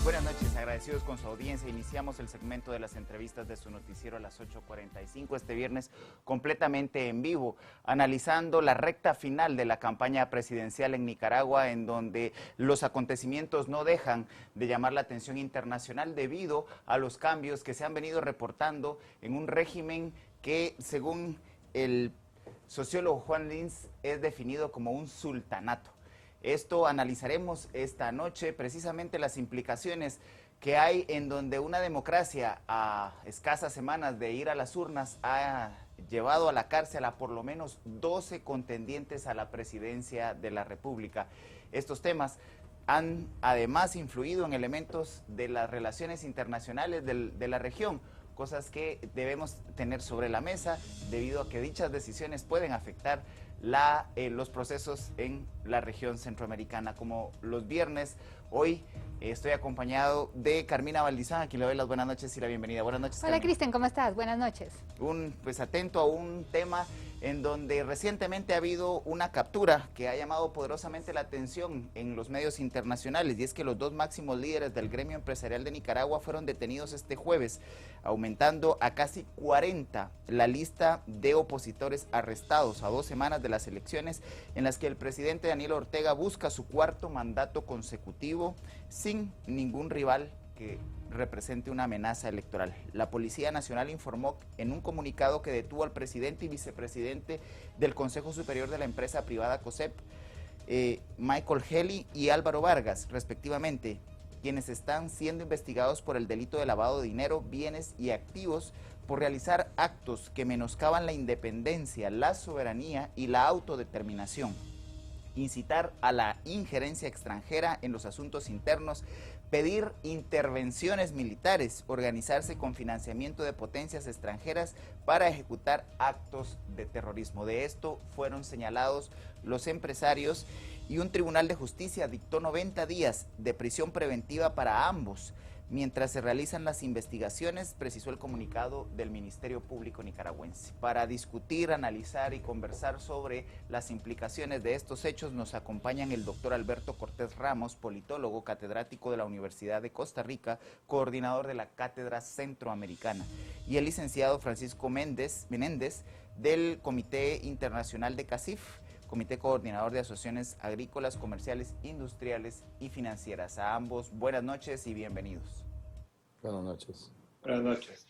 Buenas noches, agradecidos con su audiencia. Iniciamos el segmento de las entrevistas de su noticiero a las 8:45 este viernes completamente en vivo, analizando la recta final de la campaña presidencial en Nicaragua, en donde los acontecimientos no dejan de llamar la atención internacional debido a los cambios que se han venido reportando en un régimen que, según el sociólogo Juan Lins, es definido como un sultanato. Esto analizaremos esta noche, precisamente las implicaciones que hay en donde una democracia a escasas semanas de ir a las urnas ha llevado a la cárcel a por lo menos 12 contendientes a la presidencia de la República. Estos temas han además influido en elementos de las relaciones internacionales de la región, cosas que debemos tener sobre la mesa debido a que dichas decisiones pueden afectar los procesos en la región centroamericana. Como los viernes, hoy estoy acompañado de Carmina Valdizán, a quien le doy las buenas noches y la bienvenida. Buenas noches, Hola, Cristian, ¿cómo estás? Buenas noches. Pues atento a un tema en donde recientemente ha habido una captura que ha llamado poderosamente la atención en los medios internacionales, y es que los dos máximos líderes del gremio empresarial de Nicaragua fueron detenidos este jueves, aumentando a casi 40 la lista de opositores arrestados a 2 semanas de las elecciones en las que el presidente Daniel Ortega busca su cuarto mandato consecutivo sin ningún rival que represente una amenaza electoral. La Policía Nacional informó en un comunicado que detuvo al presidente y vicepresidente del Consejo Superior de la empresa privada COSEP, Michael Heli y Álvaro Vargas, respectivamente, quienes están siendo investigados por el delito de lavado de dinero, bienes y activos por realizar actos que menoscaban la independencia, la soberanía y la autodeterminación, incitar a la injerencia extranjera en los asuntos internos, pedir intervenciones militares, organizarse con financiamiento de potencias extranjeras para ejecutar actos de terrorismo. De esto fueron señalados los empresarios y un tribunal de justicia dictó 90 días de prisión preventiva para ambos. Mientras se realizan las investigaciones, precisó el comunicado del Ministerio Público nicaragüense. Para discutir, analizar y conversar sobre las implicaciones de estos hechos nos acompañan el doctor Alberto Cortés Ramos, politólogo, catedrático de la Universidad de Costa Rica, coordinador de la Cátedra Centroamericana, y el licenciado Francisco Menéndez del Comité Internacional de CACIF, Comité Coordinador de Asociaciones Agrícolas, Comerciales, Industriales y Financieras. A ambos, buenas noches y bienvenidos. Buenas noches. Buenas noches.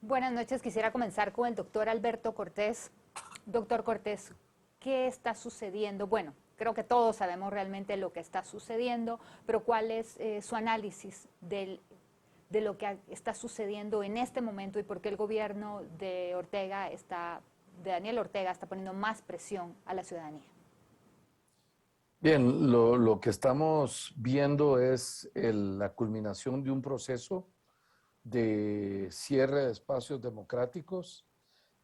Buenas noches, quisiera comenzar con el doctor Alberto Cortés. Doctor Cortés, ¿qué está sucediendo? Bueno, creo que todos sabemos realmente lo que está sucediendo, pero ¿cuál es su análisis de lo que está sucediendo en este momento y por qué el gobierno de Daniel Ortega está poniendo más presión a la ciudadanía? Bien, lo que estamos viendo es la culminación de un proceso de cierre de espacios democráticos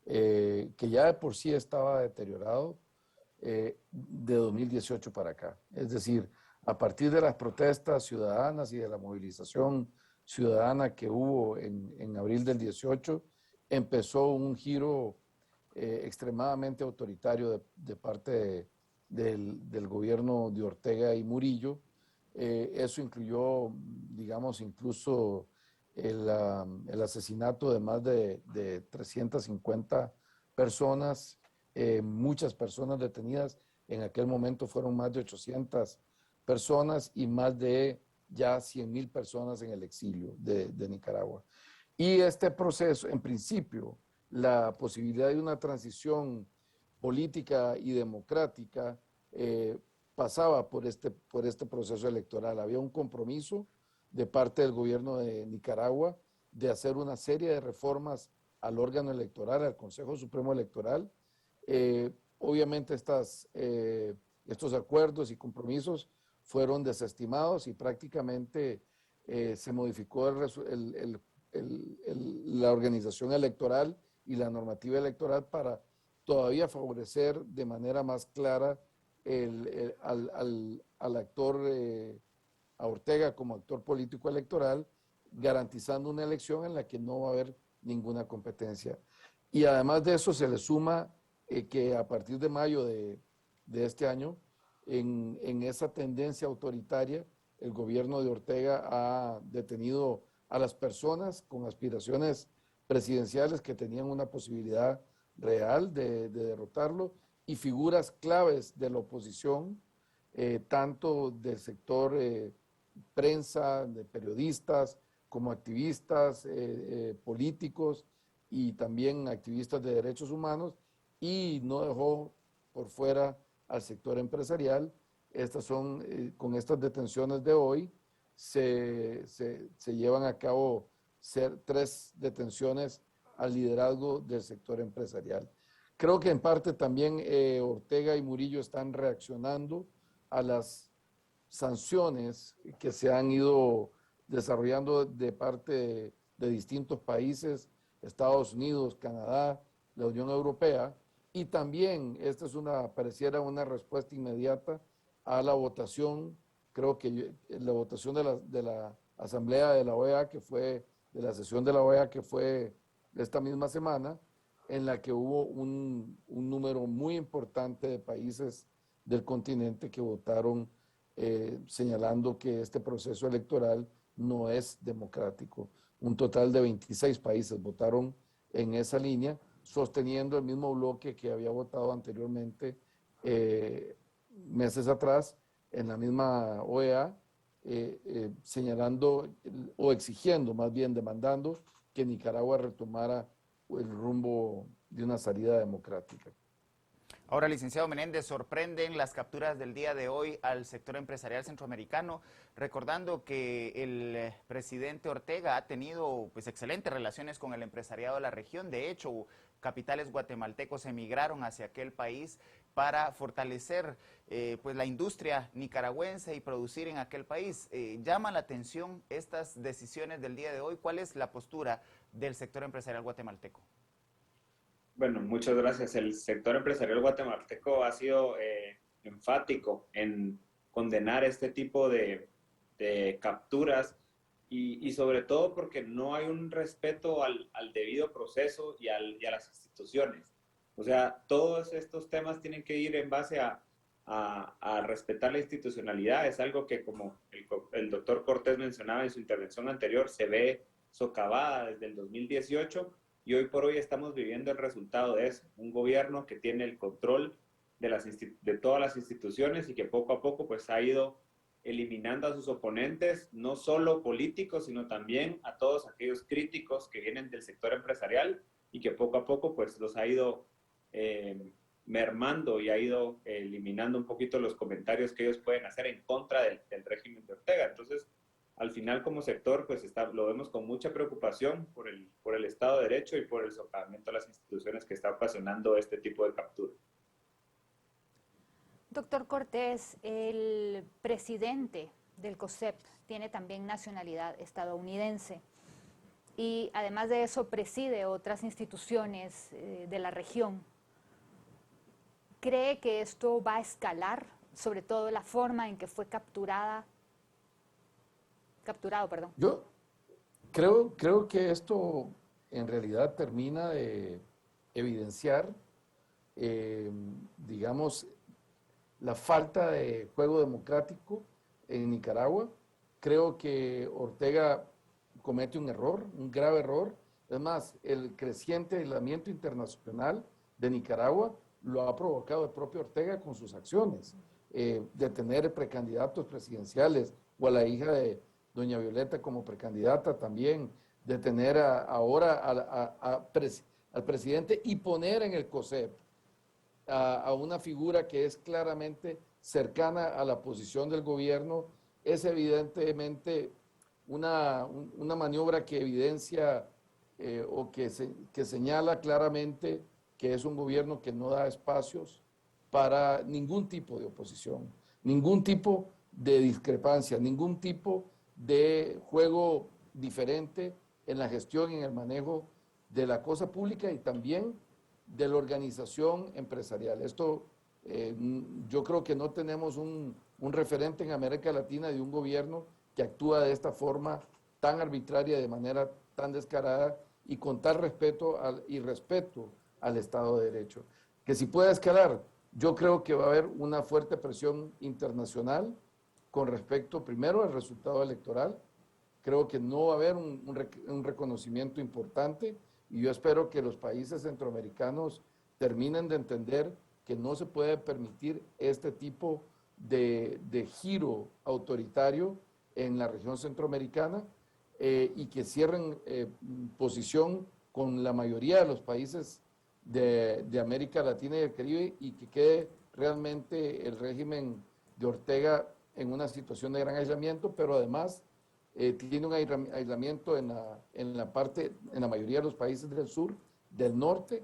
que ya de por sí estaba deteriorado de 2018 para acá. Es decir, a partir de las protestas ciudadanas y de la movilización ciudadana que hubo en abril del 18, empezó un giro extremadamente autoritario de parte del gobierno de Ortega y Murillo. Eso incluyó, digamos, incluso el asesinato de más de 350 personas, muchas personas detenidas. En aquel momento fueron más de 800 personas y más de ya 100,000 personas en el exilio de Nicaragua. Y este proceso, en principio, la posibilidad de una transición política y democrática pasaba por este proceso electoral. Había un compromiso de parte del gobierno de Nicaragua de hacer una serie de reformas al órgano electoral, al Consejo Supremo Electoral. Obviamente estos acuerdos y compromisos fueron desestimados y prácticamente se modificó la organización electoral y la normativa electoral para todavía favorecer de manera más clara al actor, a Ortega como actor político electoral, garantizando una elección en la que no va a haber ninguna competencia. Y además de eso se le suma que a partir de mayo de este año, en esa tendencia autoritaria, el gobierno de Ortega ha detenido a las personas con aspiraciones presidenciales que tenían una posibilidad real de derrotarlo, y figuras claves de la oposición, tanto del sector prensa, de periodistas, como activistas políticos y también activistas de derechos humanos, y no dejó por fuera al sector empresarial. Estas son, con estas detenciones de hoy, se llevan a cabo 3 detenciones al liderazgo del sector empresarial. Creo que en parte también Ortega y Murillo están reaccionando a las sanciones que se han ido desarrollando de parte de distintos países, Estados Unidos, Canadá, la Unión Europea, y también esta es pareciera una respuesta inmediata a la votación, creo que la votación de la Asamblea de la OEA, de la sesión de la OEA que fue esta misma semana, en la que hubo un número muy importante de países del continente que votaron señalando que este proceso electoral no es democrático. Un total de 26 países votaron en esa línea, sosteniendo el mismo bloque que había votado anteriormente meses atrás en la misma OEA, señalando o exigiendo, más bien demandando, que Nicaragua retomara el rumbo de una salida democrática. Ahora, licenciado Menéndez, sorprenden las capturas del día de hoy al sector empresarial centroamericano, recordando que el presidente Ortega ha tenido pues excelentes relaciones con el empresariado de la región. De hecho, capitales guatemaltecos emigraron hacia aquel país para fortalecer pues la industria nicaragüense y producir en aquel país. Llama la atención estas decisiones del día de hoy. ¿Cuál es la postura del sector empresarial guatemalteco? Bueno, muchas gracias. El sector empresarial guatemalteco ha sido enfático en condenar este tipo de capturas y sobre todo porque no hay un respeto al debido proceso y a las instituciones. O sea, todos estos temas tienen que ir en base a respetar la institucionalidad. Es algo que, como el doctor Cortés mencionaba en su intervención anterior, se ve socavada desde el 2018. Y hoy por hoy estamos viviendo el resultado de eso, un gobierno que tiene el control de todas las instituciones y que poco a poco pues ha ido eliminando a sus oponentes, no solo políticos, sino también a todos aquellos críticos que vienen del sector empresarial y que poco a poco pues los ha ido mermando y ha ido eliminando un poquito los comentarios que ellos pueden hacer en contra del régimen de Ortega. Entonces, al final como sector pues lo vemos con mucha preocupación por el Estado de Derecho y por el socavamiento de las instituciones que está ocasionando este tipo de captura. Doctor Cortés, el presidente del COSEP tiene también nacionalidad estadounidense y además de eso preside otras instituciones de la región. ¿Cree que esto va a escalar, sobre todo la forma en que fue capturado? Yo creo que esto en realidad termina de evidenciar, digamos, la falta de juego democrático en Nicaragua. Creo que Ortega comete un error, un grave error. Es más, el creciente aislamiento internacional de Nicaragua lo ha provocado el propio Ortega con sus acciones, de tener precandidatos presidenciales o a la hija de doña Violeta como precandidata también, de tener ahora al presidente y poner en el COSEP a una figura que es claramente cercana a la posición del gobierno. Es evidentemente una maniobra que evidencia o que señala claramente que es un gobierno que no da espacios para ningún tipo de oposición, ningún tipo de discrepancia, ningún tipo de juego diferente en la gestión y en el manejo de la cosa pública y también de la organización empresarial. Esto yo creo que no tenemos un referente en América Latina de un gobierno que actúa de esta forma tan arbitraria, de manera tan descarada y con tal respeto al Estado de Derecho. Que si puede escalar, yo creo que va a haber una fuerte presión internacional con respecto primero al resultado electoral. Creo que no va a haber un reconocimiento importante y yo espero que los países centroamericanos terminen de entender que no se puede permitir este tipo de giro autoritario en la región centroamericana y que cierren posición con la mayoría de los países de América Latina y el Caribe y que quede realmente el régimen de Ortega en una situación de gran aislamiento, pero además tiene un aislamiento en la mayoría de los países del sur, del norte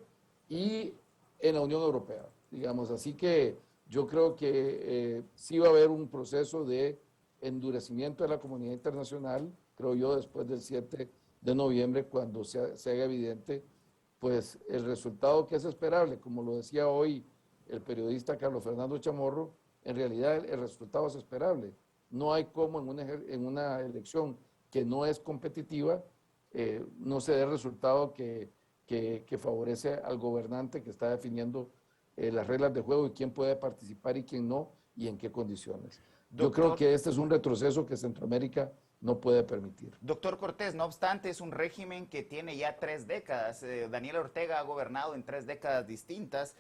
y en la Unión Europea, digamos. Así que yo creo que sí va a haber un proceso de endurecimiento de la comunidad internacional, creo yo, después del 7 de noviembre, cuando se haga evidente pues el resultado que es esperable, como lo decía hoy el periodista Carlos Fernando Chamorro, en realidad el resultado es esperable. No hay como en una elección que no es competitiva, no se dé el resultado que favorece al gobernante que está definiendo las reglas de juego y quién puede participar y quién no y en qué condiciones. Yo creo que este es un retroceso que Centroamérica no puede permitir. Doctor Cortés, no obstante, es un régimen que tiene ya 3 décadas. Daniel Ortega ha gobernado en 3 décadas distintas.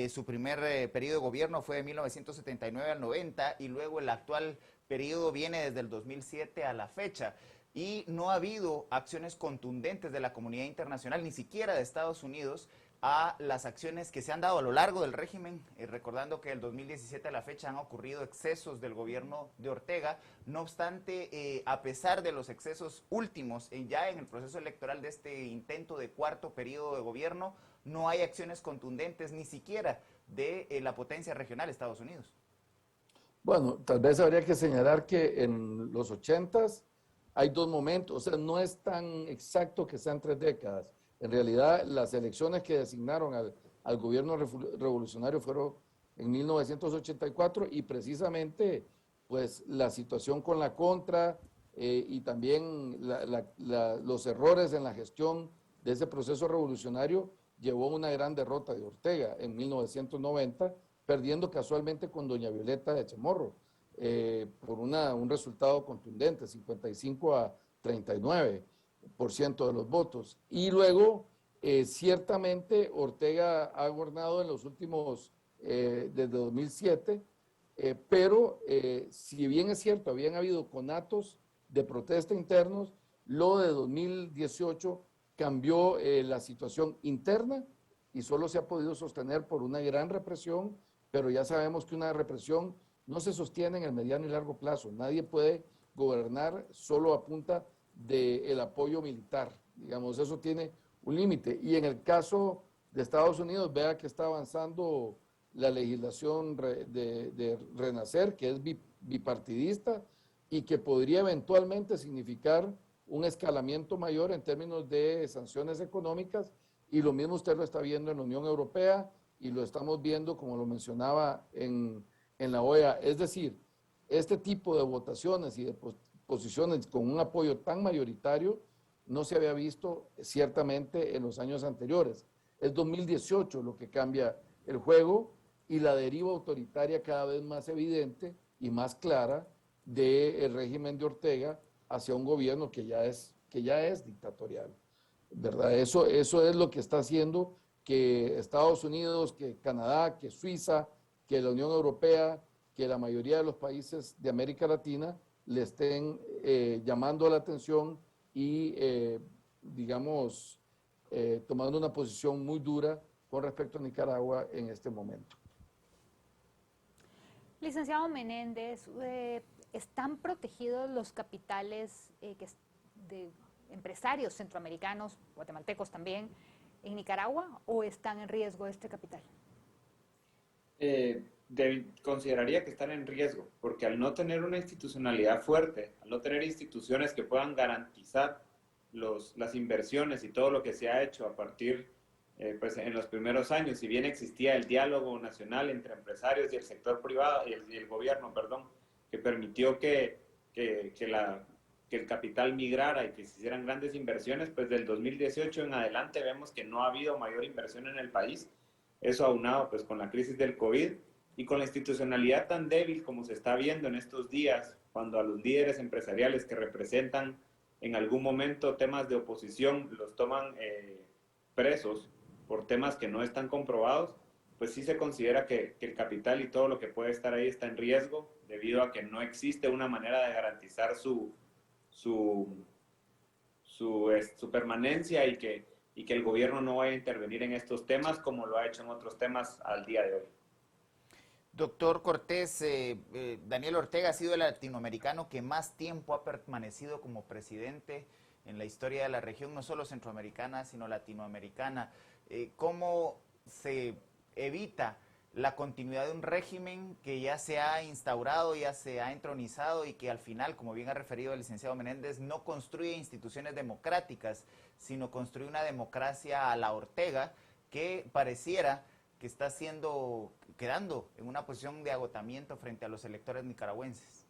Su primer periodo de gobierno fue de 1979 al 90 y luego el actual periodo viene desde el 2007 a la fecha. Y no ha habido acciones contundentes de la comunidad internacional, ni siquiera de Estados Unidos, a las acciones que se han dado a lo largo del régimen, recordando que del 2017 a la fecha han ocurrido excesos del gobierno de Ortega. No obstante, a pesar de los excesos últimos, ya en el proceso electoral de este intento de 4º periodo de gobierno, no hay acciones contundentes ni siquiera de la potencia regional Estados Unidos. Bueno, tal vez habría que señalar que en los 80s hay 2 momentos, o sea, no es tan exacto que sean 3 décadas. En realidad, las elecciones que designaron al gobierno revolucionario fueron en 1984 y precisamente pues la situación con la contra y también los errores en la gestión de ese proceso revolucionario llevó a una gran derrota de Ortega en 1990, perdiendo casualmente con doña Violeta de Chamorro por un resultado contundente, 55-39% de los votos. Y luego, ciertamente, Ortega ha gobernado en los últimos, desde 2007, pero si bien es cierto, habían habido conatos de protesta internos, lo de 2018 cambió la situación interna y solo se ha podido sostener por una gran represión, pero ya sabemos que una represión no se sostiene en el mediano y largo plazo. Nadie puede gobernar solo a punta del apoyo militar. Digamos, eso tiene un límite. Y en el caso de Estados Unidos, vea que está avanzando la legislación de Renacer, que es bipartidista y que podría eventualmente significar un escalamiento mayor en términos de sanciones económicas. Y lo mismo usted lo está viendo en la Unión Europea y lo estamos viendo, como lo mencionaba, en la OEA. Es decir, este tipo de votaciones y de posiciones con un apoyo tan mayoritario no se había visto ciertamente en los años anteriores. Es 2018 lo que cambia el juego y la deriva autoritaria cada vez más evidente y más clara del régimen de Ortega hacia un gobierno que ya es dictatorial, ¿verdad? Eso es lo que está haciendo que Estados Unidos, que Canadá, que Suiza, que la Unión Europea, que la mayoría de los países de América Latina le estén llamando la atención y, digamos, tomando una posición muy dura con respecto a Nicaragua en este momento. Licenciado Menéndez, ¿están protegidos los capitales de empresarios centroamericanos, guatemaltecos también, en Nicaragua o están en riesgo este capital? Consideraría que están en riesgo, porque al no tener una institucionalidad fuerte, al no tener instituciones que puedan garantizar las inversiones y todo lo que se ha hecho a partir, pues en los primeros años, si bien existía el diálogo nacional entre empresarios y el sector privado y el gobierno, perdón, que permitió que el capital migrara y que se hicieran grandes inversiones, pues del 2018 en adelante vemos que no ha habido mayor inversión en el país. Eso aunado pues con la crisis del COVID, Y con la institucionalidad tan débil como se está viendo en estos días, cuando a los líderes empresariales que representan en algún momento temas de oposición los toman presos por temas que no están comprobados, pues sí se considera que el capital y todo lo que puede estar ahí está en riesgo debido a que no existe una manera de garantizar su permanencia y que el gobierno no vaya a intervenir en estos temas como lo ha hecho en otros temas al día de hoy. Doctor Cortés, Daniel Ortega ha sido el latinoamericano que más tiempo ha permanecido como presidente en la historia de la región, no solo centroamericana, sino latinoamericana. ¿Cómo se evita la continuidad de un régimen que ya se ha instaurado, ya se ha entronizado y que al final, como bien ha referido el licenciado Menéndez, no construye instituciones democráticas, sino construye una democracia a la Ortega que pareciera que está quedando en una posición de agotamiento frente a los electores nicaragüenses?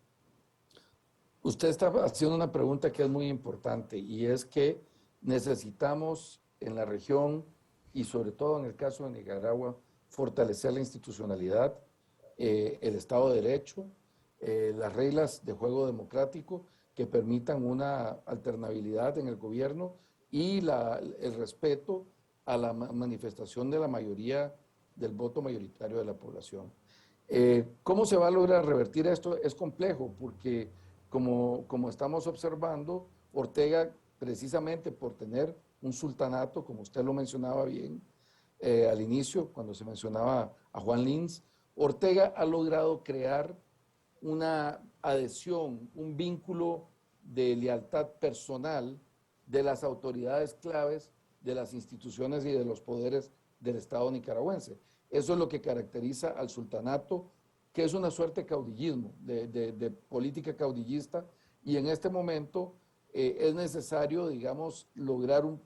Usted está haciendo una pregunta que es muy importante y es que necesitamos en la región y sobre todo en el caso de Nicaragua fortalecer la institucionalidad, el Estado de Derecho, las reglas de juego democrático que permitan una alternabilidad en el gobierno y el respeto a la manifestación de la mayoría del voto mayoritario de la población. ¿Cómo se va a lograr revertir esto? Es complejo porque como estamos observando, Ortega, precisamente por tener un sultanato, como usted lo mencionaba bien al inicio, cuando se mencionaba a Juan Lins, Ortega ha logrado crear una adhesión, un vínculo de lealtad personal de las autoridades claves de las instituciones y de los poderes del Estado nicaragüense. Eso es lo que caracteriza al sultanato, que es una suerte de caudillismo, de política caudillista, y en este momento es necesario, digamos, lograr una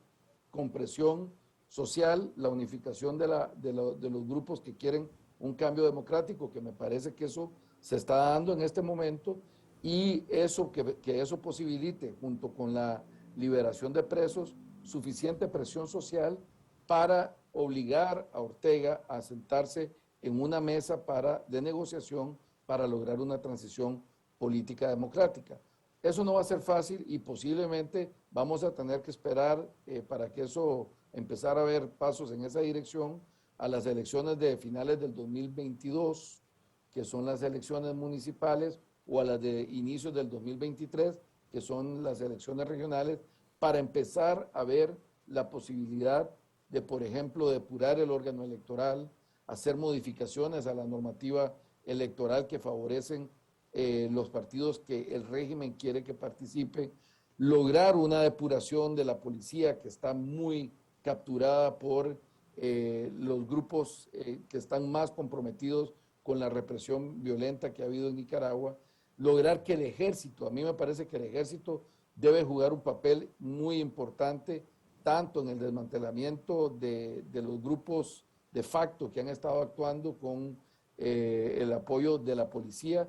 compresión social, la unificación de los grupos que quieren un cambio democrático, que me parece que eso se está dando en este momento, y eso que eso posibilite, junto con la liberación de presos, suficiente presión social para obligar a Ortega a sentarse en una mesa de negociación para lograr una transición política democrática. Eso no va a ser fácil y posiblemente vamos a tener que esperar para que eso empezar a ver pasos en esa dirección a las elecciones de finales del 2022, que son las elecciones municipales, o a las de inicios del 2023, que son las elecciones regionales, para empezar a ver la posibilidad de, por ejemplo, depurar el órgano electoral, hacer modificaciones a la normativa electoral que favorecen los partidos que el régimen quiere que participen, lograr una depuración de la policía que está muy capturada por los grupos que están más comprometidos con la represión violenta que ha habido en Nicaragua, lograr que el ejército, a mí me parece que el ejército debe jugar un papel muy importante, tanto en el desmantelamiento de los grupos de facto que han estado actuando con el apoyo de la policía,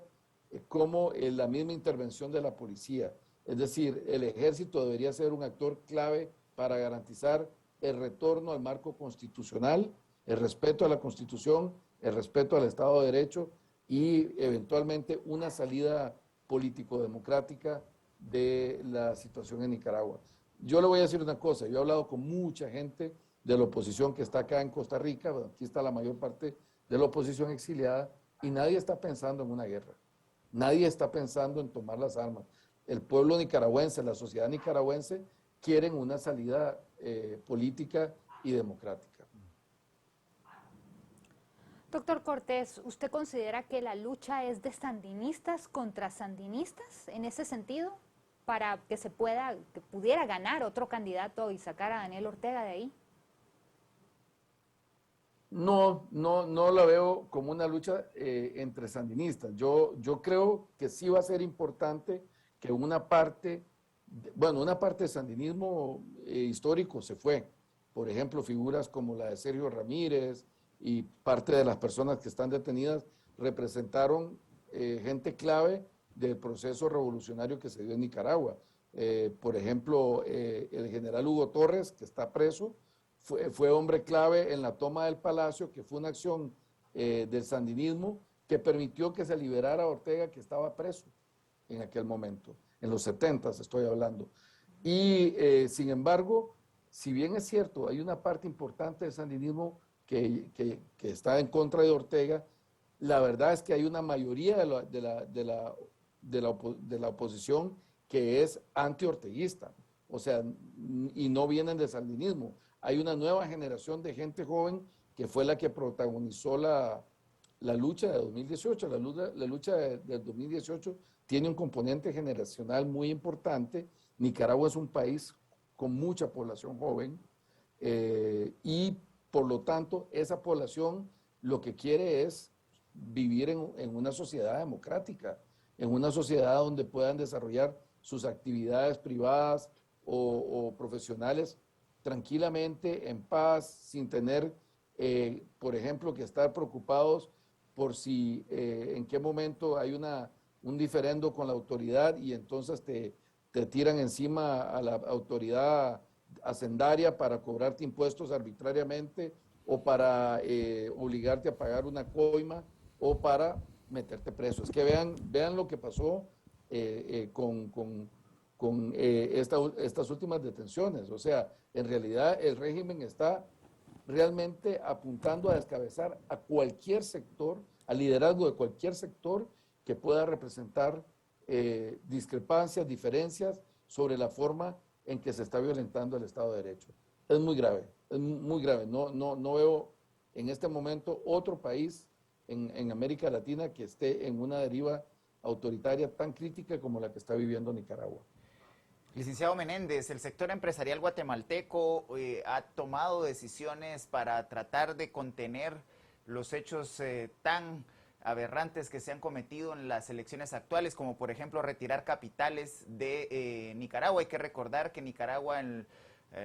como en la misma intervención de la policía. Es decir, el ejército debería ser un actor clave para garantizar el retorno al marco constitucional, el respeto a la Constitución, el respeto al Estado de Derecho y eventualmente una salida político-democrática de la situación en Nicaragua. Yo le voy a decir una cosa, yo he hablado con mucha gente de la oposición que está acá en Costa Rica, aquí está la mayor parte de la oposición exiliada, y nadie está pensando en una guerra, nadie está pensando en tomar las armas. El pueblo nicaragüense, la sociedad nicaragüense quieren una salida política y democrática. Doctor Cortés, ¿usted considera que la lucha es de sandinistas contra sandinistas en ese sentido? Para que que pudiera ganar otro candidato y sacar a Daniel Ortega de ahí. No la veo como una lucha entre sandinistas. Yo creo que sí va a ser importante que una parte de sandinismo histórico se fue. Por ejemplo, figuras como la de Sergio Ramírez y parte de las personas que están detenidas representaron gente clave del proceso revolucionario que se dio en Nicaragua. Por ejemplo, el general Hugo Torres, que está preso, fue hombre clave en la toma del Palacio, que fue una acción del sandinismo que permitió que se liberara a Ortega, que estaba preso en aquel momento, en los 70 estoy hablando. Y sin embargo, si bien es cierto, hay una parte importante del sandinismo que está en contra de Ortega, la verdad es que hay una mayoría de la oposición que es anti-orteguista, o sea, y no vienen del sandinismo. Hay una nueva generación de gente joven que fue la que protagonizó la lucha de 2018. La lucha de 2018 tiene un componente generacional muy importante. Nicaragua es un país con mucha población joven y por lo tanto esa población lo que quiere es vivir en una sociedad democrática, en una sociedad donde puedan desarrollar sus actividades privadas o profesionales tranquilamente, en paz, sin tener, por ejemplo, que estar preocupados por si en qué momento hay un diferendo con la autoridad y entonces te tiran encima a la autoridad hacendaria para cobrarte impuestos arbitrariamente o para obligarte a pagar una coima o para meterte preso. Es que vean lo que pasó con estas últimas detenciones. O sea, en realidad el régimen está realmente apuntando a descabezar a cualquier sector, al liderazgo de cualquier sector que pueda representar discrepancias, diferencias sobre la forma en que se está violentando el Estado de Derecho. Es muy grave, es muy grave. No veo en este momento otro país en América Latina que esté en una deriva autoritaria tan crítica como la que está viviendo Nicaragua. Licenciado Menéndez, el sector empresarial guatemalteco ha tomado decisiones para tratar de contener los hechos tan aberrantes que se han cometido en las elecciones actuales, como por ejemplo retirar capitales de Nicaragua. Hay que recordar que Nicaragua en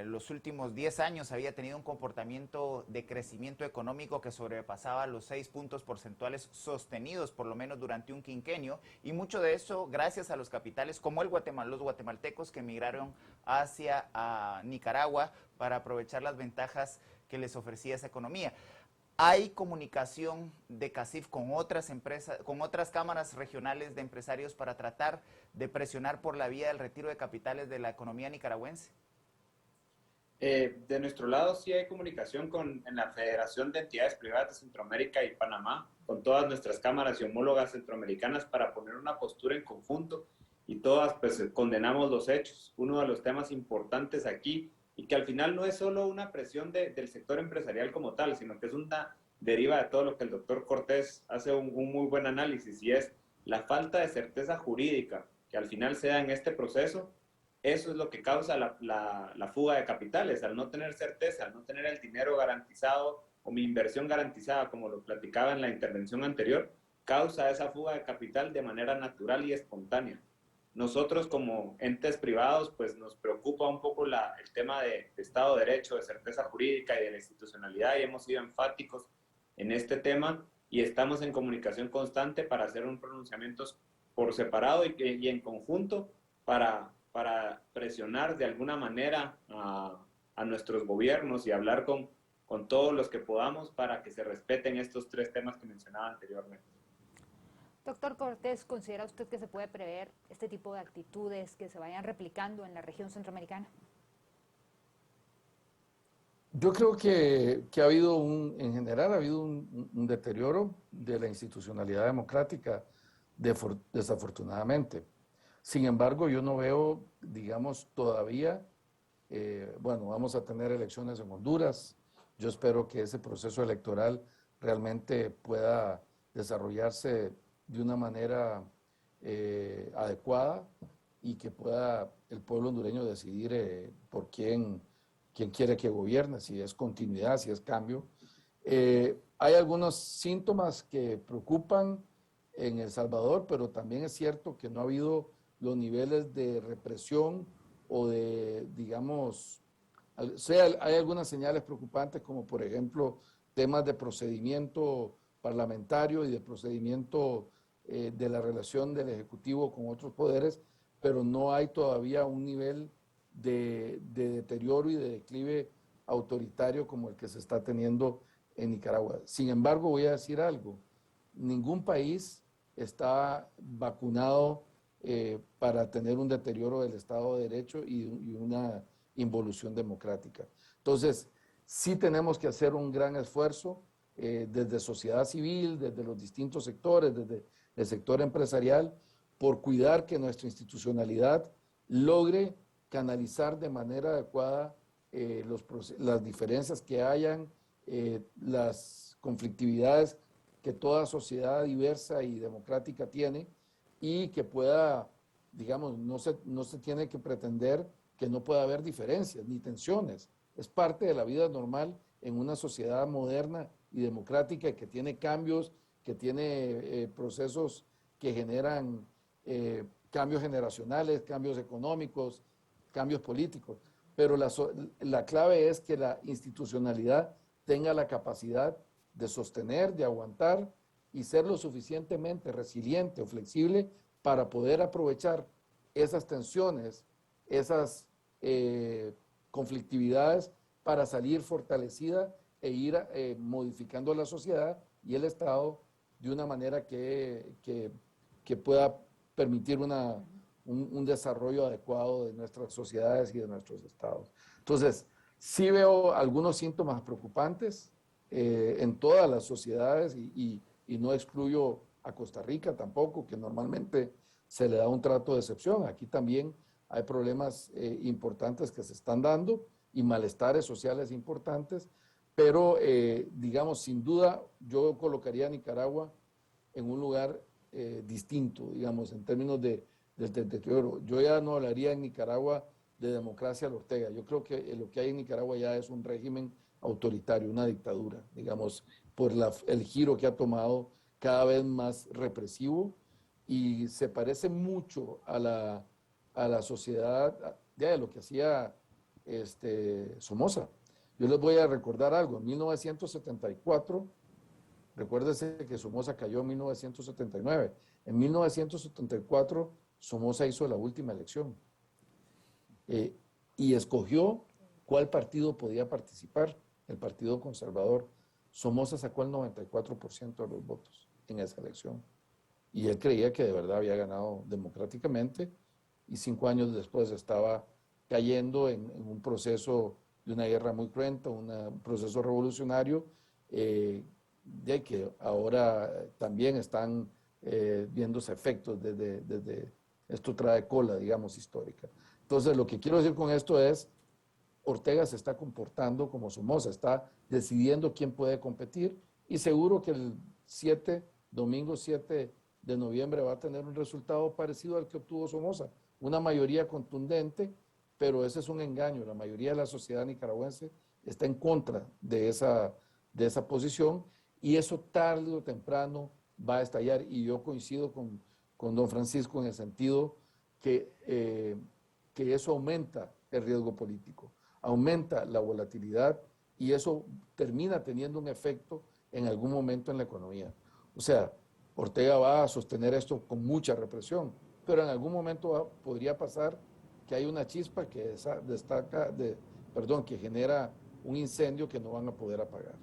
los últimos 10 años había tenido un comportamiento de crecimiento económico que sobrepasaba los 6 puntos porcentuales sostenidos por lo menos durante un quinquenio, y mucho de eso gracias a los capitales como los guatemaltecos que emigraron hacia Nicaragua para aprovechar las ventajas que les ofrecía esa economía. ¿Hay comunicación de CACIF con otras empresas, con otras cámaras regionales de empresarios para tratar de presionar por la vía del retiro de capitales de la economía nicaragüense? De nuestro lado sí hay comunicación en la Federación de Entidades Privadas de Centroamérica y Panamá, con todas nuestras cámaras y homólogas centroamericanas para poner una postura en conjunto y todas pues condenamos los hechos. Uno de los temas importantes aquí y que al final no es solo una presión del sector empresarial como tal, sino que es una deriva de todo lo que el doctor Cortés hace un muy buen análisis y es la falta de certeza jurídica que al final se da en este proceso. Eso es lo que causa la fuga de capitales, al no tener certeza, al no tener el dinero garantizado o mi inversión garantizada, como lo platicaba en la intervención anterior, causa esa fuga de capital de manera natural y espontánea. Nosotros como entes privados, pues nos preocupa un poco el tema de Estado de Derecho, de certeza jurídica y de la institucionalidad y hemos sido enfáticos en este tema y estamos en comunicación constante para hacer un pronunciamiento por separado y en conjunto para presionar de alguna manera a nuestros gobiernos y hablar con todos los que podamos para que se respeten estos tres temas que mencionaba anteriormente. Doctor Cortés, ¿considera usted que se puede prever este tipo de actitudes que se vayan replicando en la región centroamericana? Yo creo que ha habido en general ha habido un deterioro de la institucionalidad democrática, desafortunadamente. Sin embargo, yo no veo, digamos, todavía, bueno, vamos a tener elecciones en Honduras. Yo espero que ese proceso electoral realmente pueda desarrollarse de una manera adecuada y que pueda el pueblo hondureño decidir por quién quiere que gobierne, si es continuidad, si es cambio. Hay algunos síntomas que preocupan en El Salvador, pero también es cierto que no ha habido los niveles de represión o de, digamos, hay algunas señales preocupantes como por ejemplo temas de procedimiento parlamentario y de procedimiento de la relación del Ejecutivo con otros poderes, pero no hay todavía un nivel de deterioro y de declive autoritario como el que se está teniendo en Nicaragua. Sin embargo, voy a decir algo. Ningún país está vacunado para tener un deterioro del Estado de Derecho y una involución democrática. Entonces, sí tenemos que hacer un gran esfuerzo desde sociedad civil, desde los distintos sectores, desde el sector empresarial, por cuidar que nuestra institucionalidad logre canalizar de manera adecuada las diferencias que hayan, las conflictividades que toda sociedad diversa y democrática tiene, y que pueda, digamos, no se tiene que pretender que no pueda haber diferencias ni tensiones. Es parte de la vida normal en una sociedad moderna y democrática que tiene cambios, que tiene procesos que generan cambios generacionales, cambios económicos, cambios políticos. Pero la clave es que la institucionalidad tenga la capacidad de sostener, de aguantar y ser lo suficientemente resiliente o flexible para poder aprovechar esas tensiones, esas conflictividades, para salir fortalecida e ir modificando la sociedad y el Estado de una manera que pueda permitir un desarrollo adecuado de nuestras sociedades y de nuestros estados. Entonces, sí veo algunos síntomas preocupantes en todas las sociedades y no excluyo a Costa Rica tampoco, que normalmente se le da un trato de excepción. Aquí también hay problemas importantes que se están dando y malestares sociales importantes, pero digamos, sin duda, yo colocaría a Nicaragua en un lugar distinto, digamos, en términos del deterioro. Yo ya no hablaría en Nicaragua de democracia a la Ortega. Yo creo que lo que hay en Nicaragua ya es un régimen autoritario, una dictadura, digamos, por el giro que ha tomado cada vez más represivo, y se parece mucho a la sociedad de lo que hacía Somoza. Yo les voy a recordar algo. En 1974, recuérdese que Somoza cayó en 1979. En 1974, Somoza hizo la última elección y escogió cuál partido podía participar, el Partido Conservador. Somoza sacó el 94% de los votos en esa elección. Y él creía que de verdad había ganado democráticamente, y 5 años después estaba cayendo en un proceso de una guerra muy cruenta, un proceso revolucionario, de que ahora también están viéndose efectos desde esto trae cola, digamos, histórica. Entonces, lo que quiero decir con esto es, Ortega se está comportando como Somoza, está decidiendo quién puede competir, y seguro que el domingo 7 de noviembre va a tener un resultado parecido al que obtuvo Somoza, una mayoría contundente, pero ese es un engaño. La mayoría de la sociedad nicaragüense está en contra de esa posición, y eso tarde o temprano va a estallar. Y yo coincido con don Francisco en el sentido que eso aumenta el riesgo político, aumenta la volatilidad, y eso termina teniendo un efecto en algún momento en la economía. O sea, Ortega va a sostener esto con mucha represión, pero en algún momento podría pasar que hay una chispa que que genera un incendio que no van a poder apagar.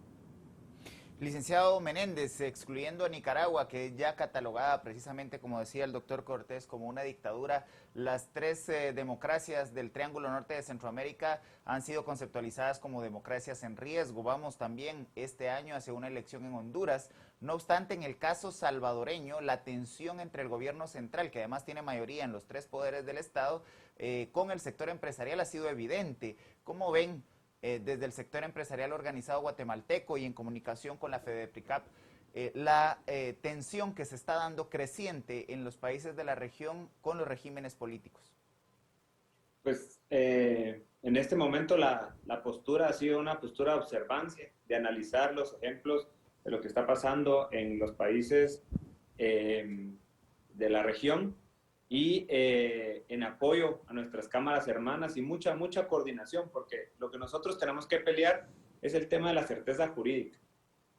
Licenciado Menéndez, excluyendo a Nicaragua, que es ya catalogada precisamente, como decía el doctor Cortés, como una dictadura, las 3 democracias del Triángulo Norte de Centroamérica han sido conceptualizadas como democracias en riesgo. Vamos también este año hacia una elección en Honduras. No obstante, en el caso salvadoreño, la tensión entre el gobierno central, que además tiene mayoría en los 3 poderes del Estado, con el sector empresarial ha sido evidente. ¿Cómo ven desde el sector empresarial organizado guatemalteco y en comunicación con la FEDEPRICAP la tensión que se está dando creciente en los países de la región con los regímenes políticos? Pues en este momento la postura ha sido una postura de observancia, de analizar los ejemplos de lo que está pasando en los países de la región, y en apoyo a nuestras cámaras hermanas, y mucha coordinación, porque lo que nosotros tenemos que pelear es el tema de la certeza jurídica.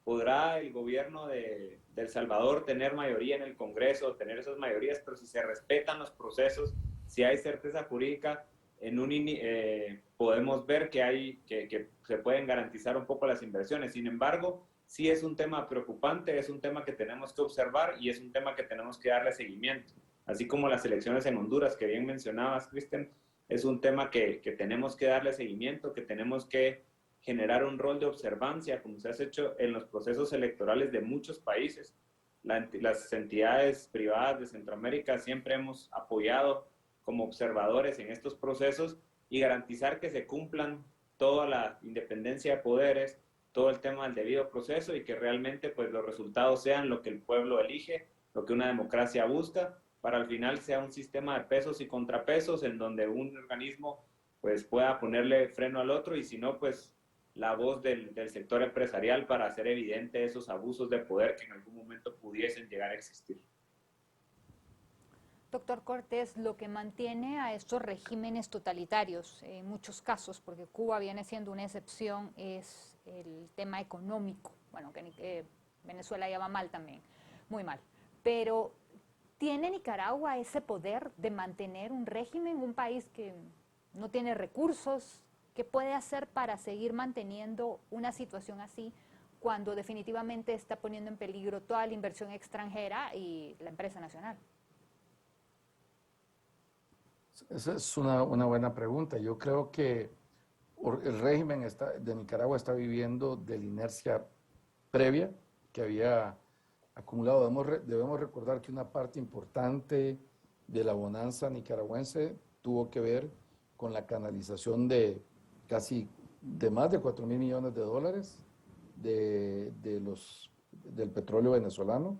¿Podrá el gobierno de El Salvador tener mayoría en el Congreso, tener esas mayorías? Pero si se respetan los procesos, si hay certeza jurídica, podemos ver que se pueden garantizar un poco las inversiones. Sin embargo, sí es un tema preocupante, es un tema que tenemos que observar y es un tema que tenemos que darle seguimiento. Así como las elecciones en Honduras, que bien mencionabas, Cristian, es un tema que tenemos que darle seguimiento, que tenemos que generar un rol de observancia, como se ha hecho en los procesos electorales de muchos países. Las entidades privadas de Centroamérica siempre hemos apoyado como observadores en estos procesos y garantizar que se cumplan toda la independencia de poderes, todo el tema del debido proceso y que realmente pues los resultados sean lo que el pueblo elige, lo que una democracia busca, para al final sea un sistema de pesos y contrapesos en donde un organismo pues pueda ponerle freno al otro y si no pues la voz del sector empresarial para hacer evidente esos abusos de poder que en algún momento pudiesen llegar a existir. Doctor Cortés, lo que mantiene a estos regímenes totalitarios, en muchos casos, porque Cuba viene siendo una excepción, es el tema económico. Bueno, que Venezuela ya va mal también, muy mal. Pero ¿tiene Nicaragua ese poder de mantener un régimen, un país que no tiene recursos? ¿Qué puede hacer para seguir manteniendo una situación así cuando definitivamente está poniendo en peligro toda la inversión extranjera y la empresa nacional? Esa es una buena pregunta. Yo creo que el régimen de Nicaragua está viviendo de la inercia previa que había acumulado. Debemos recordar que una parte importante de la bonanza nicaragüense tuvo que ver con la canalización de más de 4.000 millones de dólares del petróleo venezolano,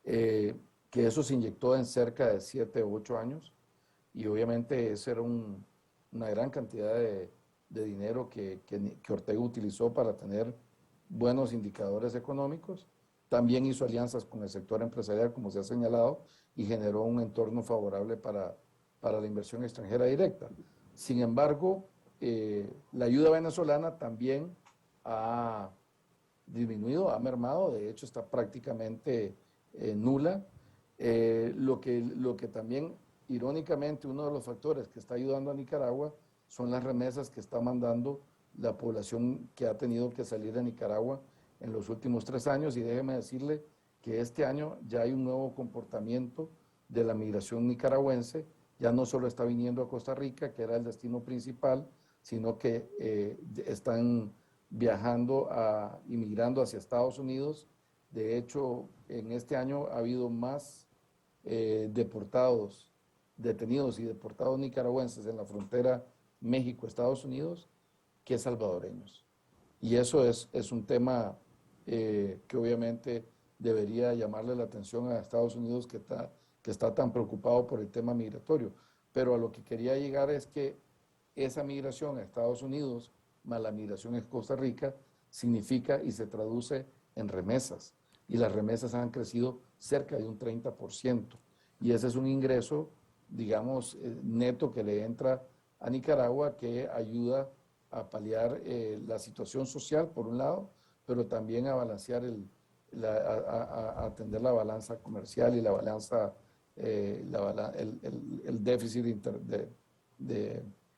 que eso se inyectó en cerca de 7 u 8 años. Y obviamente esa era una gran cantidad de dinero que Ortega utilizó para tener buenos indicadores económicos. También hizo alianzas con el sector empresarial, como se ha señalado, y generó un entorno favorable para la inversión extranjera directa. Sin embargo, la ayuda venezolana también ha disminuido, ha mermado, de hecho está prácticamente nula. Lo que también, irónicamente, uno de los factores que está ayudando a Nicaragua son las remesas que está mandando la población que ha tenido que salir de Nicaragua en los últimos 3 años, y déjeme decirle que este año ya hay un nuevo comportamiento de la migración nicaragüense. Ya no solo está viniendo a Costa Rica, que era el destino principal, sino que están inmigrando hacia Estados Unidos. De hecho, en este año ha habido más detenidos y deportados nicaragüenses en la frontera México-Estados Unidos que salvadoreños. Y eso es un tema que obviamente debería llamarle la atención a Estados Unidos, que está tan preocupado por el tema migratorio. Pero a lo que quería llegar es que esa migración a Estados Unidos más la migración a Costa Rica significa y se traduce en remesas. Y las remesas han crecido cerca de un 30%. Y ese es un ingreso, digamos, neto que le entra a Nicaragua, que ayuda a paliar la situación social, por un lado, pero también a balancear a atender la balanza comercial y la balanza, el déficit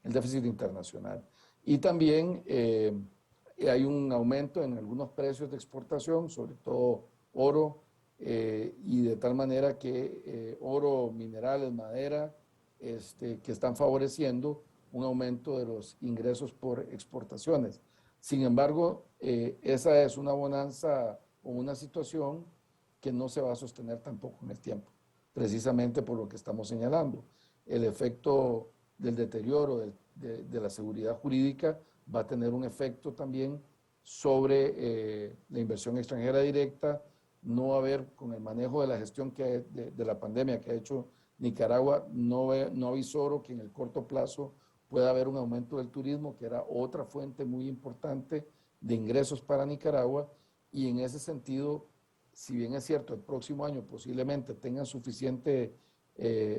el déficit internacional. Y también hay un aumento en algunos precios de exportación, sobre todo oro, y de tal manera que oro, minerales, madera, que están favoreciendo un aumento de los ingresos por exportaciones. Sin embargo, esa es una bonanza o una situación que no se va a sostener tampoco en el tiempo, precisamente por lo que estamos señalando. El efecto del deterioro de la seguridad jurídica va a tener un efecto también sobre la inversión extranjera directa. No va a haber, con el manejo de la gestión de la pandemia que ha hecho Nicaragua, no avisoro que en el corto plazo pueda haber un aumento del turismo, que era otra fuente muy importante de ingresos para Nicaragua. Y en ese sentido, si bien es cierto, el próximo año posiblemente tengan suficiente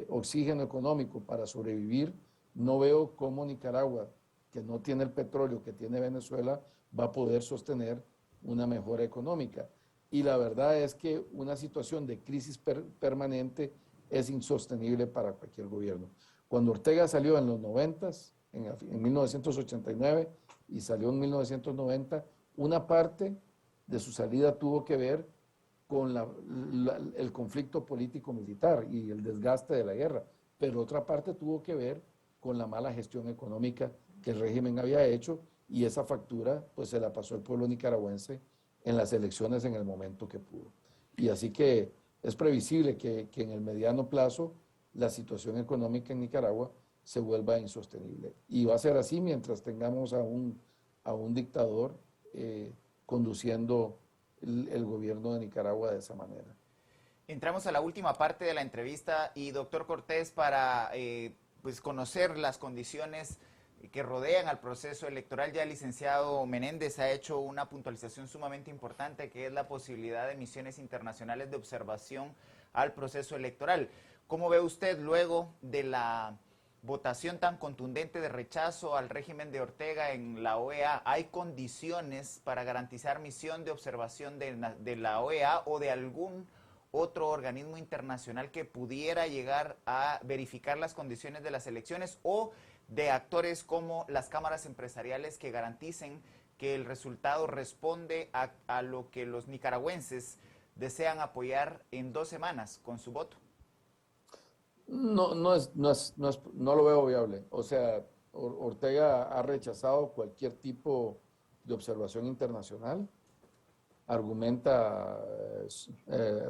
oxígeno económico para sobrevivir, no veo cómo Nicaragua, que no tiene el petróleo que tiene Venezuela, va a poder sostener una mejora económica. Y la verdad es que una situación de crisis permanente es insostenible para cualquier gobierno. Cuando Ortega salió en los 90s, en 1989, y salió en 1990, una parte de su salida tuvo que ver con el conflicto político-militar y el desgaste de la guerra, pero otra parte tuvo que ver con la mala gestión económica que el régimen había hecho, y esa factura pues se la pasó el pueblo nicaragüense en las elecciones en el momento que pudo. Y así que es previsible que en el mediano plazo la situación económica en Nicaragua se vuelva insostenible. Y va a ser así mientras tengamos a un dictador conduciendo el gobierno de Nicaragua de esa manera. Entramos a la última parte de la entrevista y doctor Cortés, para pues conocer las condiciones que rodean al proceso electoral, ya el licenciado Menéndez ha hecho una puntualización sumamente importante, que es la posibilidad de misiones internacionales de observación al proceso electoral. ¿Cómo ve usted, luego de la votación tan contundente de rechazo al régimen de Ortega en la OEA, hay condiciones para garantizar misión de observación de la OEA o de algún otro organismo internacional que pudiera llegar a verificar las condiciones de las elecciones, o de actores como las cámaras empresariales que garanticen que el resultado responde a lo que los nicaragüenses desean apoyar en 2 semanas con su voto? No lo veo viable. O sea, Ortega ha rechazado cualquier tipo de observación internacional, argumenta,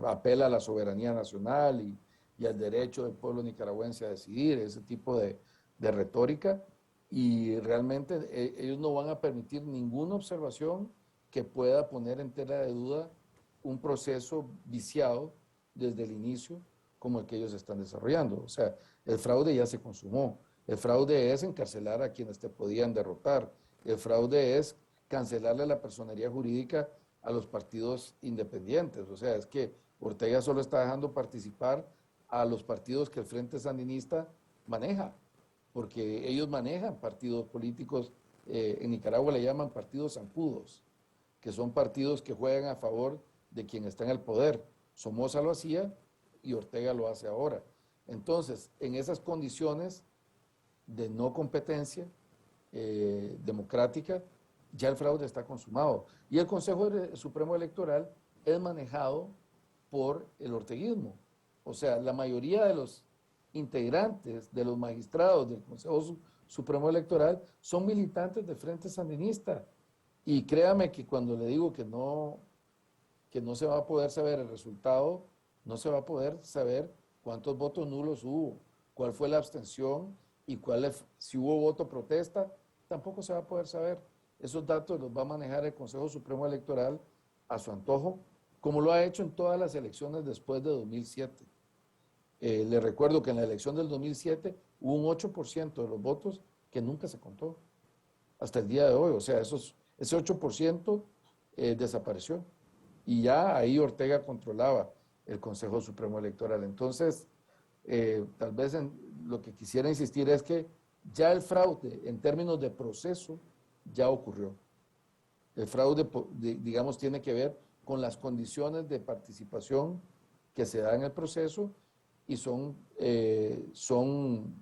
apela a la soberanía nacional y al derecho del pueblo nicaragüense a decidir, ese tipo de retórica, y realmente ellos no van a permitir ninguna observación que pueda poner en tela de duda un proceso viciado desde el inicio como el que ellos están desarrollando. O sea, el fraude ya se consumó. El fraude es encarcelar a quienes te podían derrotar. El fraude es cancelarle la personería jurídica a los partidos independientes. O sea, es que Ortega solo está dejando participar a los partidos que el Frente Sandinista maneja, porque ellos manejan partidos políticos, en Nicaragua le llaman partidos zancudos, que son partidos que juegan a favor de quien está en el poder. Somoza lo hacía y Ortega lo hace ahora. Entonces, en esas condiciones de no competencia democrática, ya el fraude está consumado. Y el Consejo Supremo Electoral es manejado por el orteguismo. O sea, la mayoría de los integrantes, de los magistrados del Consejo Supremo Electoral son militantes del Frente Sandinista. Y créame que cuando le digo que no se va a poder saber el resultado, no se va a poder saber cuántos votos nulos hubo, cuál fue la abstención y si hubo voto protesta, tampoco se va a poder saber. Esos datos los va a manejar el Consejo Supremo Electoral a su antojo, como lo ha hecho en todas las elecciones después de 2007. Le recuerdo que en la elección del 2007 hubo un 8% de los votos que nunca se contó hasta el día de hoy. O sea, ese 8% desapareció. Y ya ahí Ortega controlaba el Consejo Supremo Electoral. Entonces, tal vez lo que quisiera insistir es que ya el fraude en términos de proceso ya ocurrió. El fraude, digamos, tiene que ver con las condiciones de participación que se dan en el proceso, y son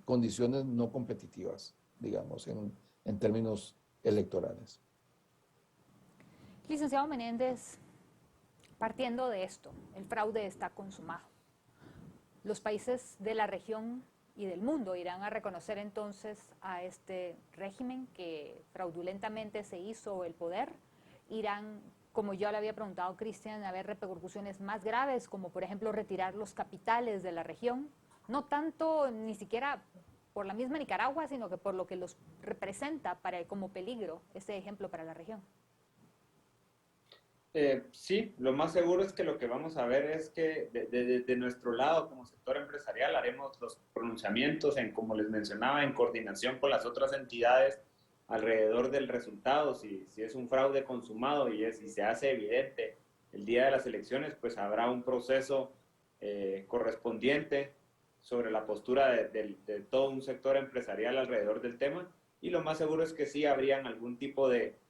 condiciones no competitivas, digamos, en términos electorales. Licenciado Menéndez, partiendo de esto, el fraude está consumado. Los países de la región y del mundo irán a reconocer entonces a este régimen que fraudulentamente se hizo el poder. Irán, como yo le había preguntado a Cristian, a haber repercusiones más graves, como por ejemplo retirar los capitales de la región, no tanto ni siquiera por la misma Nicaragua, sino que por lo que los representa como peligro ese ejemplo para la región. Sí, lo más seguro es que lo que vamos a ver es que de nuestro lado como sector empresarial haremos los pronunciamientos como les mencionaba, en coordinación con las otras entidades alrededor del resultado. Si es un fraude consumado y se hace evidente el día de las elecciones, pues habrá un proceso correspondiente sobre la postura de todo un sector empresarial alrededor del tema, y lo más seguro es que sí habrían algún tipo de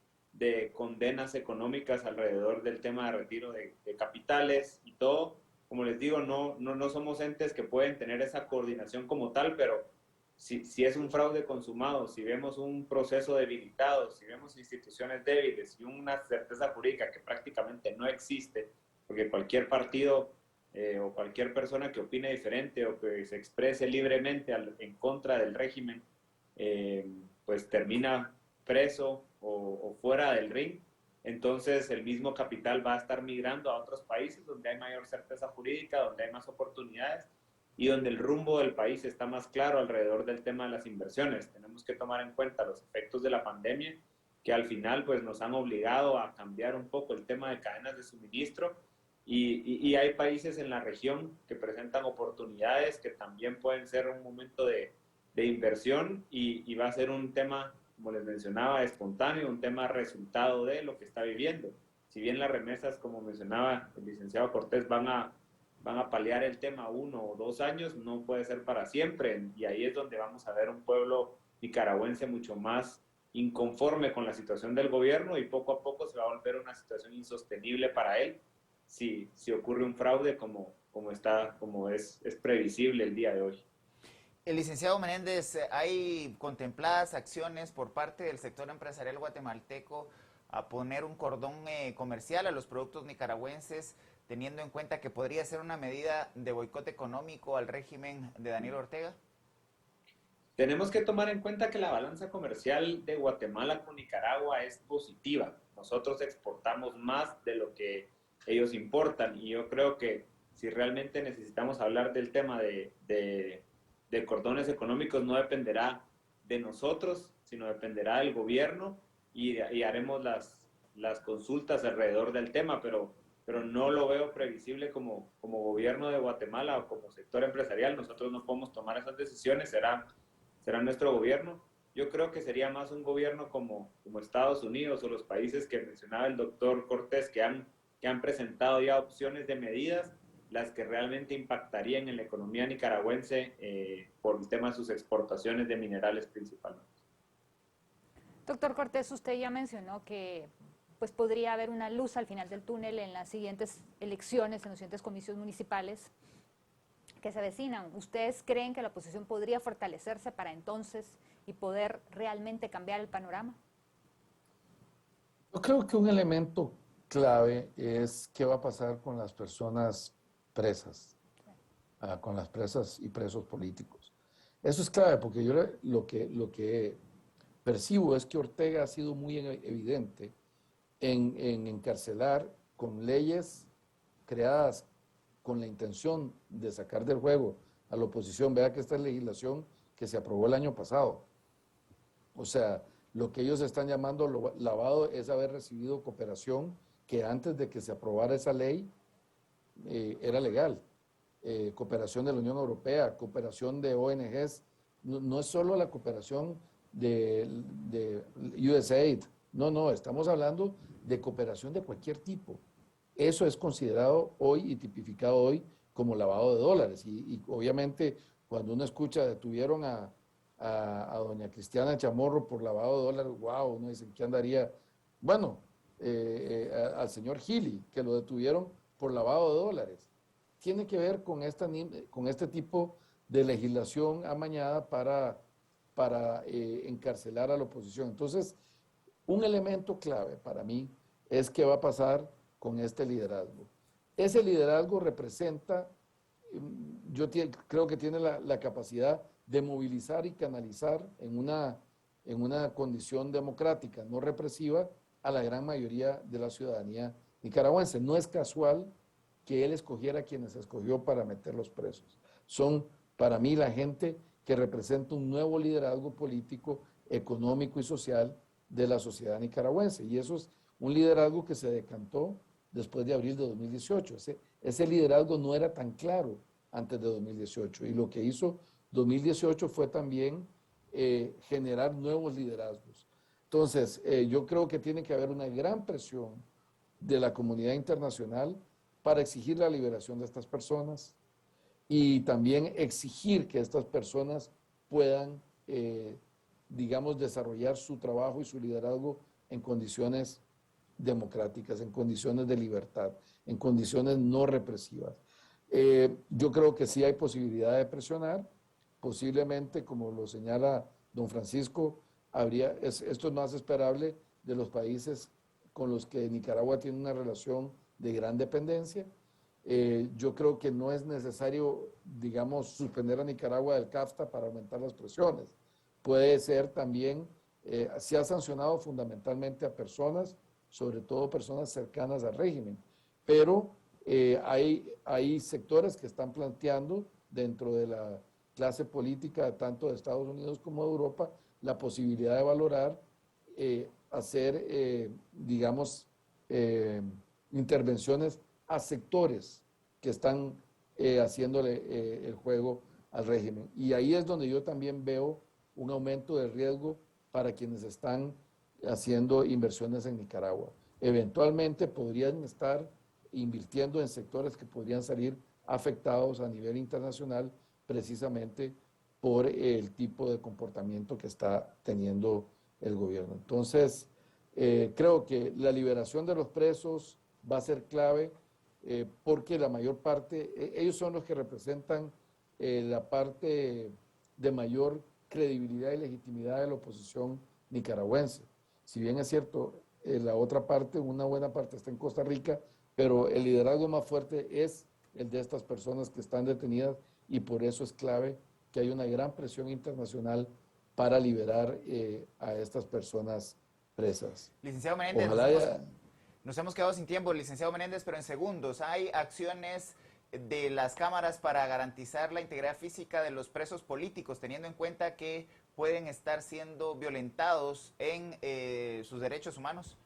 condenas económicas alrededor del tema de retiro de capitales y todo. Como les digo, no somos entes que pueden tener esa coordinación como tal, pero si es un fraude consumado, si vemos un proceso debilitado, si vemos instituciones débiles y una certeza jurídica que prácticamente no existe, porque cualquier partido o cualquier persona que opine diferente o que se exprese libremente en contra del régimen, pues termina preso o fuera del ring. Entonces el mismo capital va a estar migrando a otros países donde hay mayor certeza jurídica, donde hay más oportunidades y donde el rumbo del país está más claro alrededor del tema de las inversiones. Tenemos que tomar en cuenta los efectos de la pandemia, que al final pues nos han obligado a cambiar un poco el tema de cadenas de suministro y hay países en la región que presentan oportunidades que también pueden ser un momento de inversión y va a ser un tema, como les mencionaba, espontáneo, un tema resultado de lo que está viviendo. Si bien las remesas, como mencionaba el licenciado Cortés, van a paliar el tema 1 o 2 años, no puede ser para siempre. Y ahí es donde vamos a ver un pueblo nicaragüense mucho más inconforme con la situación del gobierno y poco a poco se va a volver una situación insostenible para él si ocurre un fraude como es previsible el día de hoy. El licenciado Menéndez, ¿hay contempladas acciones por parte del sector empresarial guatemalteco a poner un cordón comercial a los productos nicaragüenses, teniendo en cuenta que podría ser una medida de boicot económico al régimen de Daniel Ortega? Tenemos que tomar en cuenta que la balanza comercial de Guatemala con Nicaragua es positiva. Nosotros exportamos más de lo que ellos importan y yo creo que si realmente necesitamos hablar del tema de cordones económicos no dependerá de nosotros, sino dependerá del gobierno y haremos las consultas alrededor del tema, pero no lo veo previsible como gobierno de Guatemala o como sector empresarial. Nosotros no podemos tomar esas decisiones, será nuestro gobierno. Yo creo que sería más un gobierno como Estados Unidos o los países que mencionaba el doctor Cortés, que han presentado ya opciones de medidas, las que realmente impactarían en la economía nicaragüense por el tema de sus exportaciones de minerales principalmente. Doctor Cortés, usted ya mencionó que pues podría haber una luz al final del túnel en las siguientes elecciones, en los siguientes comicios municipales que se avecinan. ¿Ustedes creen que la oposición podría fortalecerse para entonces y poder realmente cambiar el panorama? Yo creo que un elemento clave es qué va a pasar con las personas presas, con las presas y presos políticos. Eso es clave porque yo lo que percibo es que Ortega ha sido muy evidente en encarcelar con leyes creadas con la intención de sacar del juego a la oposición. Vea que esta es legislación que se aprobó el año pasado. O sea, lo que ellos están llamando lavado es haber recibido cooperación que antes de que se aprobara esa ley era legal. Cooperación de la Unión Europea, cooperación de ONGs. No es solo la cooperación de USAID. No, estamos hablando de cooperación de cualquier tipo. Eso es considerado hoy y tipificado hoy como lavado de dólares. Y obviamente cuando uno escucha detuvieron a doña Cristiana Chamorro por lavado de dólares, wow, uno dice, ¿qué andaría? Bueno, al señor Gili, que lo detuvieron por lavado de dólares. Tiene que ver con este tipo de legislación amañada para encarcelar a la oposición. Entonces, un elemento clave para mí es qué va a pasar con este liderazgo. Ese liderazgo representa, yo creo que tiene la capacidad de movilizar y canalizar en una condición democrática, no represiva, a la gran mayoría de la ciudadanía nicaragüense. No es casual que él escogiera a quienes escogió para meterlos presos. Son, para mí, la gente que representa un nuevo liderazgo político, económico y social de la sociedad nicaragüense. Y eso es un liderazgo que se decantó después de abril de 2018. Ese liderazgo no era tan claro antes de 2018. Y lo que hizo 2018 fue también generar nuevos liderazgos. Entonces, yo creo que tiene que haber una gran presión de la comunidad internacional para exigir la liberación de estas personas y también exigir que estas personas puedan, digamos, desarrollar su trabajo y su liderazgo en condiciones democráticas, en condiciones de libertad, en condiciones no represivas. Yo creo que sí hay posibilidad de presionar, posiblemente, como lo señala don Francisco, esto es más esperable de los países con los que Nicaragua tiene una relación de gran dependencia. Yo creo que no es necesario, digamos, suspender a Nicaragua del CAFTA para aumentar las presiones. Puede ser también, se ha sancionado fundamentalmente a personas, sobre todo personas cercanas al régimen, pero hay sectores que están planteando dentro de la clase política tanto de Estados Unidos como de Europa la posibilidad de valorar hacer, digamos, intervenciones a sectores que están haciéndole el juego al régimen. Y ahí es donde yo también veo un aumento de riesgo para quienes están haciendo inversiones en Nicaragua. Eventualmente podrían estar invirtiendo en sectores que podrían salir afectados a nivel internacional precisamente por el tipo de comportamiento que está teniendo el gobierno. Entonces, creo que la liberación de los presos va a ser clave porque la mayor parte, ellos son los que representan la parte de mayor credibilidad y legitimidad de la oposición nicaragüense. Si bien es cierto, la otra parte, una buena parte está en Costa Rica, pero el liderazgo más fuerte es el de estas personas que están detenidas y por eso es clave que hay una gran presión internacional para liberar a estas personas presas. Licenciado Menéndez, Ojalá nos hemos quedado sin tiempo, licenciado Menéndez, pero en segundos, ¿hay acciones de las cámaras para garantizar la integridad física de los presos políticos, teniendo en cuenta que pueden estar siendo violentados en sus derechos humanos?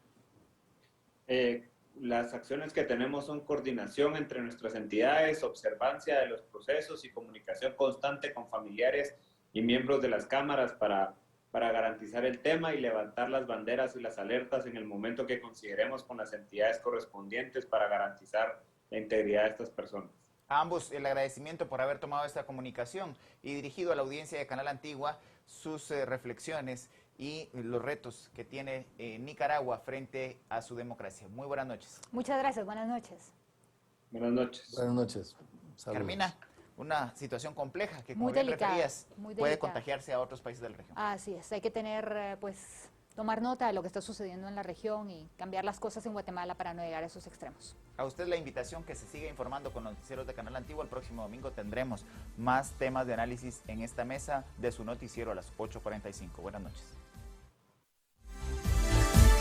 Las acciones que tenemos son coordinación entre nuestras entidades, observancia de los procesos y comunicación constante con familiares y miembros de las cámaras para garantizar el tema y levantar las banderas y las alertas en el momento que consideremos con las entidades correspondientes para garantizar la integridad de estas personas. A ambos el agradecimiento por haber tomado esta comunicación y dirigido a la audiencia de Canal Antigua sus reflexiones y los retos que tiene Nicaragua frente a su democracia. Muy buenas noches. Muchas gracias, buenas noches. Buenas noches. Buenas noches. Saludos. Carmina, una situación compleja que, como Muy bien delicada, referías, muy puede delicada. contagiarse a otros países de la región. Así es, hay que tener, pues, tomar nota de lo que está sucediendo en la región y cambiar las cosas en Guatemala para no llegar a esos extremos. A usted la invitación que se siga informando con los noticieros de Canal Antiguo. El próximo domingo tendremos más temas de análisis en esta mesa de su noticiero a las 8:45. Buenas noches.